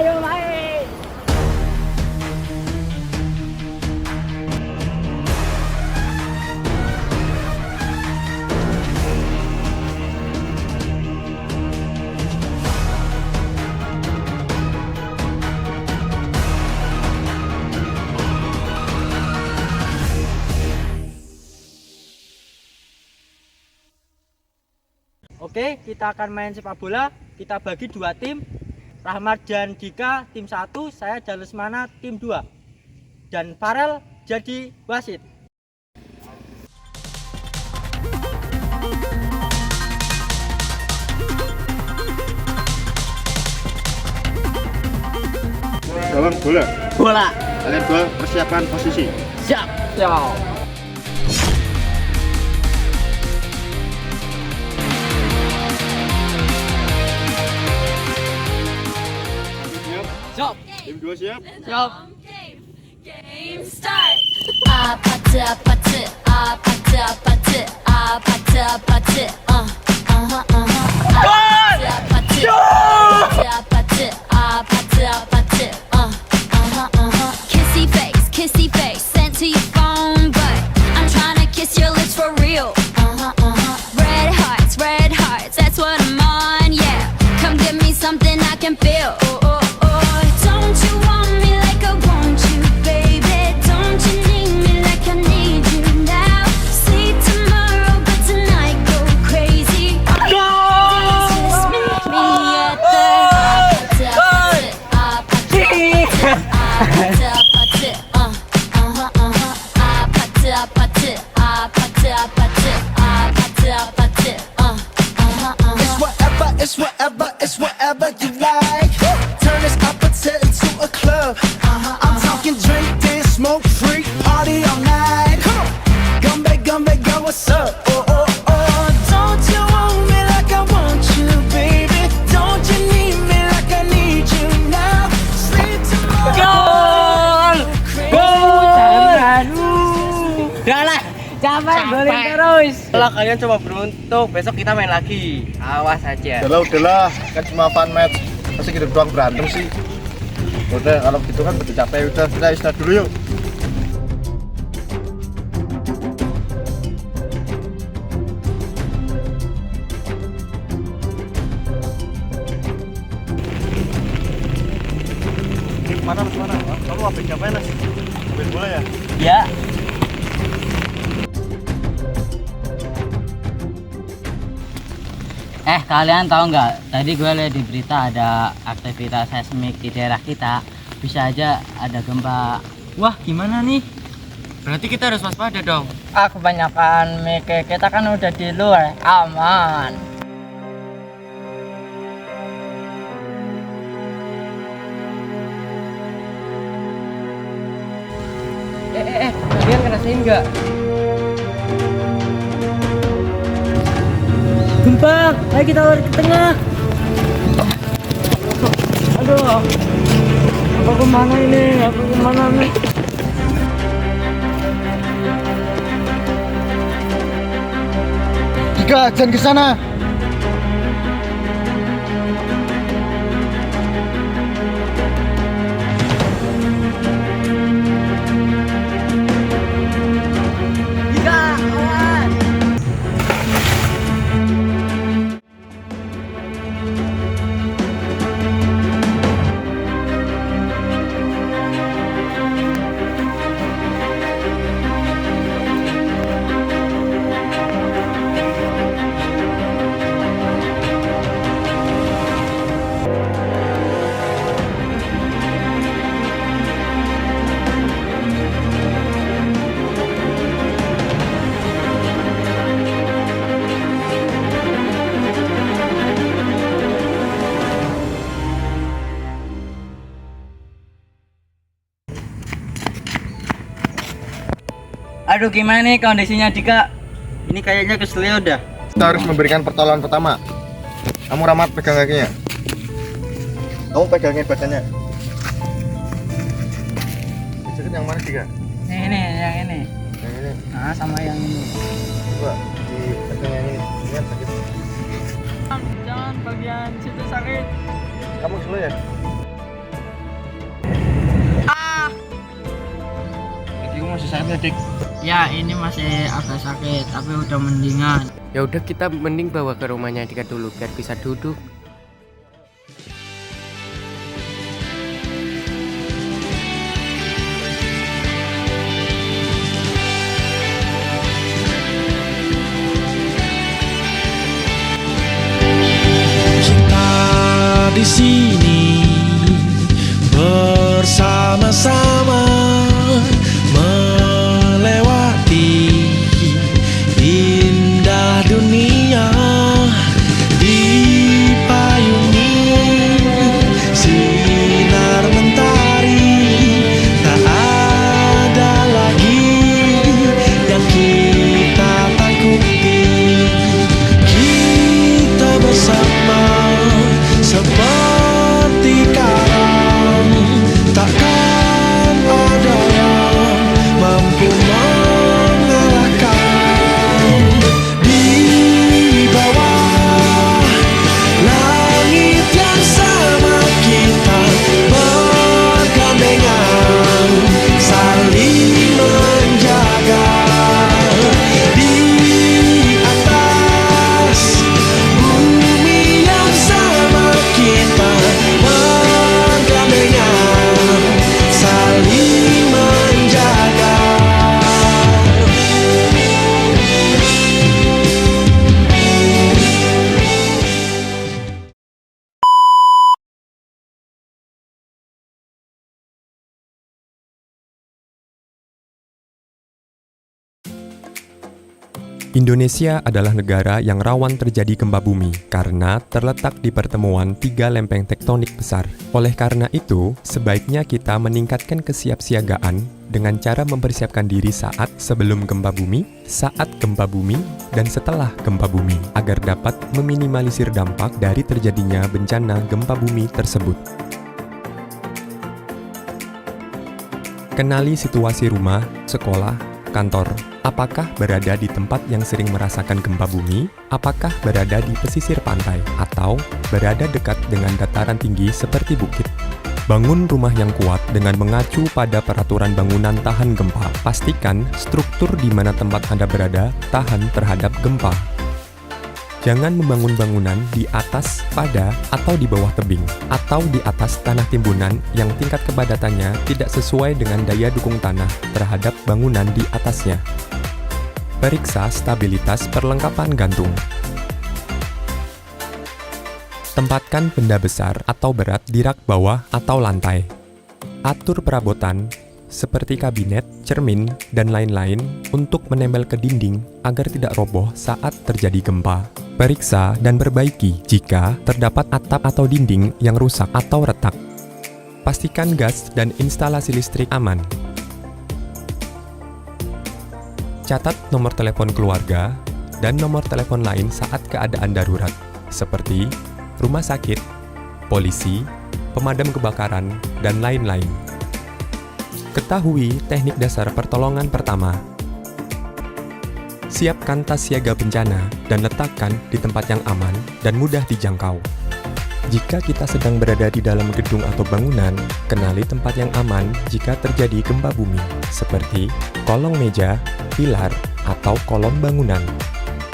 Ayo main. Oke, kita akan main sepak bola. Kita bagi dua tim. Rahmat dan Dika tim 1, saya dan Lesmana tim 2. Dan Farel jadi wasit. Lawan bola. Bola. Kalian dua persiapan posisi. Siap. Siap. Siap. Tim 2 siap. Siap. Game start. 아파트 아파트 아파트 아파트 아파트 아파트 아파트 아파트 아파트 아파트 아파트 kissy face sent to your phone but I'm trying to kiss your lips for real red hearts that's what I'm on yeah come give me something I can feel don't you want me like I want you baby don't you need me like I need you now see tomorrow but tonight go crazy just meet me at the It's whatever you like. Turn this apache into a club. I'm talking drink, dance, smoke, freak, party all night. Come back, go, what's up? Don't you want me like I want you, baby? Don't you need me like I need you now? Sleep tomorrow. Udahlah, capek golin terus. Kalau kalian coba beruntung, besok kita main lagi. Awas aja. Udahlah, kan cuma fun match. Masih gitu doang berantem sih. Udah, kalau gitu kan udah capek, udah kita istirahat dulu yuk. Mana? Kamu apa ngapain sih? Main bola ya? Ya. Kalian tahu nggak? Tadi gue lihat di berita ada aktivitas seismik di daerah kita. Bisa aja ada gempa. Wah, gimana nih? Berarti kita harus waspada dong. Kebanyakan mikir kita kan udah di luar, aman. Kalian ngerasain nggak? Gempa, ayo kita lari ke tengah. Aduh, apa kemana ini? Dika, jangan ke sana. Aduh, gimana nih kondisinya Dika? Ini kayaknya keselnya udah. Kita harus memberikan pertolongan pertama. Kamu Rahmat pegang kakinya. Kamu pegangin badannya. Jadi yang mana Dika? Yang ini. Yang ini. Nah, sama yang ini. Coba dipegang yang ini. Lihat sakit. Jangan bagian situ sakit. Kamu slow ya? sakitnya, Dik? Ya, ini masih agak sakit, tapi udah mendingan. Ya udah kita mending bawa ke rumahnya Dika dulu biar bisa duduk. Kita di sini bersama-sama melewati indah dunia, dipayungi sinar mentari. Tak ada lagi yang kita takuti. Kita bersama seperti karang, takkan ada yang mampu mengalahkan. Di bawah langit yang sama kita bergandengan, saling menjaga. Di atas bumi yang sama kita bergandengan, saling menjaga. Indonesia adalah negara yang rawan terjadi gempa bumi karena terletak di pertemuan 3 lempeng tektonik besar. Oleh karena itu, sebaiknya kita meningkatkan kesiapsiagaan dengan cara mempersiapkan diri saat sebelum gempa bumi, saat gempa bumi, dan setelah gempa bumi agar dapat meminimalisir dampak dari terjadinya bencana gempa bumi tersebut. Kenali situasi rumah, sekolah, kantor. Apakah berada di tempat yang sering merasakan gempa bumi? Apakah berada di pesisir pantai? Atau berada dekat dengan dataran tinggi seperti bukit? Bangun rumah yang kuat dengan mengacu pada peraturan bangunan tahan gempa. Pastikan struktur di mana tempat Anda berada tahan terhadap gempa. Jangan membangun bangunan di atas, pada, atau di bawah tebing, atau di atas tanah timbunan yang tingkat kepadatannya tidak sesuai dengan daya dukung tanah terhadap bangunan di atasnya. Periksa stabilitas perlengkapan gantung. Tempatkan benda besar atau berat di rak bawah atau lantai. Atur perabotan seperti kabinet, cermin, dan lain-lain untuk menempel ke dinding agar tidak roboh saat terjadi gempa. Periksa dan perbaiki jika terdapat atap atau dinding yang rusak atau retak. Pastikan gas dan instalasi listrik aman. Catat nomor telepon keluarga dan nomor telepon lain saat keadaan darurat, seperti rumah sakit, polisi, pemadam kebakaran, dan lain-lain. Ketahui teknik dasar pertolongan pertama. Siapkan tas siaga bencana dan letakkan di tempat yang aman dan mudah dijangkau. Jika kita sedang berada di dalam gedung atau bangunan, kenali tempat yang aman jika terjadi gempa bumi, seperti kolong meja, pilar, atau kolom bangunan.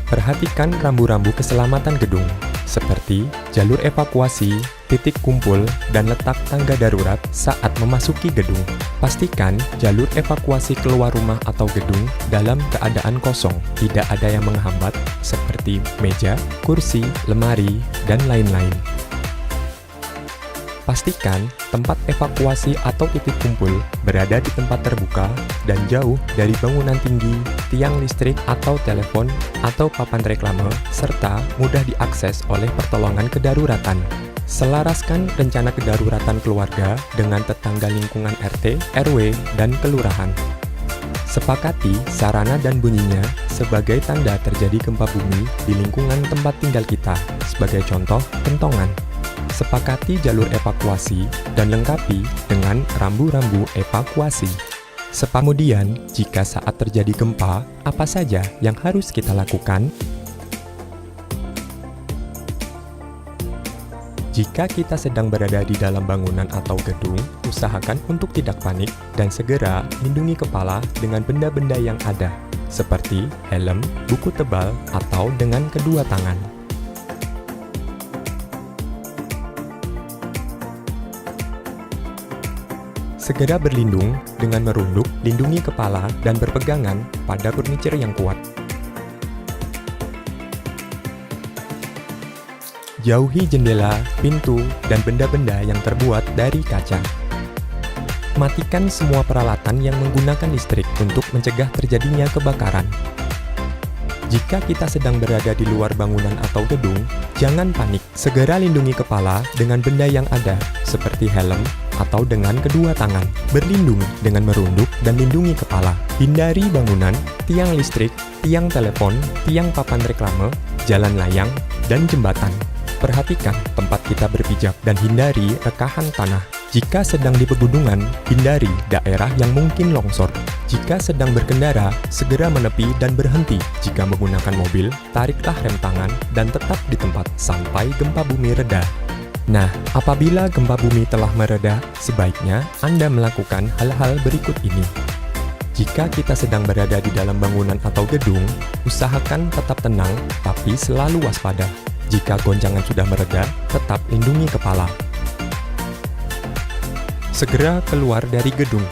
Perhatikan rambu-rambu keselamatan gedung, seperti jalur evakuasi, titik kumpul, dan letak tangga darurat saat memasuki gedung. Pastikan jalur evakuasi keluar rumah atau gedung dalam keadaan kosong, tidak ada yang menghambat, seperti meja, kursi, lemari, dan lain-lain. Pastikan tempat evakuasi atau titik kumpul berada di tempat terbuka dan jauh dari bangunan tinggi, tiang listrik atau telepon, atau papan reklame, serta mudah diakses oleh pertolongan kedaruratan. Selaraskan rencana kedaruratan keluarga dengan tetangga lingkungan RT, RW, dan kelurahan. Sepakati sarana dan bunyinya sebagai tanda terjadi gempa bumi di lingkungan tempat tinggal kita, sebagai contoh kentongan. Sepakati jalur evakuasi dan lengkapi dengan rambu-rambu evakuasi. Kemudian, jika saat terjadi gempa, apa saja yang harus kita lakukan? Jika kita sedang berada di dalam bangunan atau gedung, usahakan untuk tidak panik dan segera lindungi kepala dengan benda-benda yang ada, seperti helm, buku tebal, atau dengan kedua tangan. Segera berlindung dengan merunduk, lindungi kepala, dan berpegangan pada furniture yang kuat. Jauhi jendela, pintu, dan benda-benda yang terbuat dari kaca. Matikan semua peralatan yang menggunakan listrik untuk mencegah terjadinya kebakaran. Jika kita sedang berada di luar bangunan atau gedung, jangan panik. Segera lindungi kepala dengan benda yang ada, seperti helm atau dengan kedua tangan. Berlindung dengan merunduk dan lindungi kepala. Hindari bangunan, tiang listrik, tiang telepon, tiang papan reklame, jalan layang, dan jembatan. Perhatikan tempat kita berpijak dan hindari rekahan tanah. Jika sedang di pegunungan, hindari daerah yang mungkin longsor. Jika sedang berkendara, segera menepi dan berhenti. Jika menggunakan mobil, tariklah rem tangan dan tetap di tempat sampai gempa bumi reda. Nah, apabila gempa bumi telah mereda, sebaiknya Anda melakukan hal-hal berikut ini. Jika kita sedang berada di dalam bangunan atau gedung, usahakan tetap tenang tapi selalu waspada. Jika goncangan sudah mereda, tetap lindungi kepala. Segera keluar dari gedung.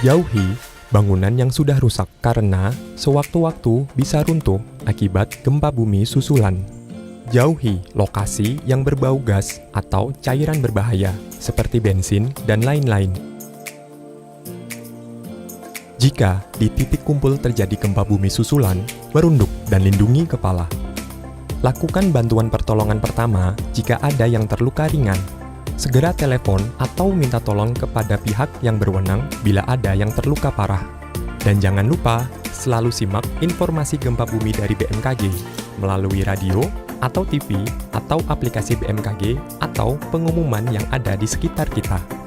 Jauhi bangunan yang sudah rusak karena sewaktu-waktu bisa runtuh akibat gempa bumi susulan. Jauhi lokasi yang berbau gas atau cairan berbahaya seperti bensin dan lain-lain. Jika di titik kumpul terjadi gempa bumi susulan, merunduk dan lindungi kepala. Lakukan bantuan pertolongan pertama jika ada yang terluka ringan. Segera telepon atau minta tolong kepada pihak yang berwenang bila ada yang terluka parah. Dan jangan lupa selalu simak informasi gempa bumi dari BMKG melalui radio atau TV atau aplikasi BMKG atau pengumuman yang ada di sekitar kita.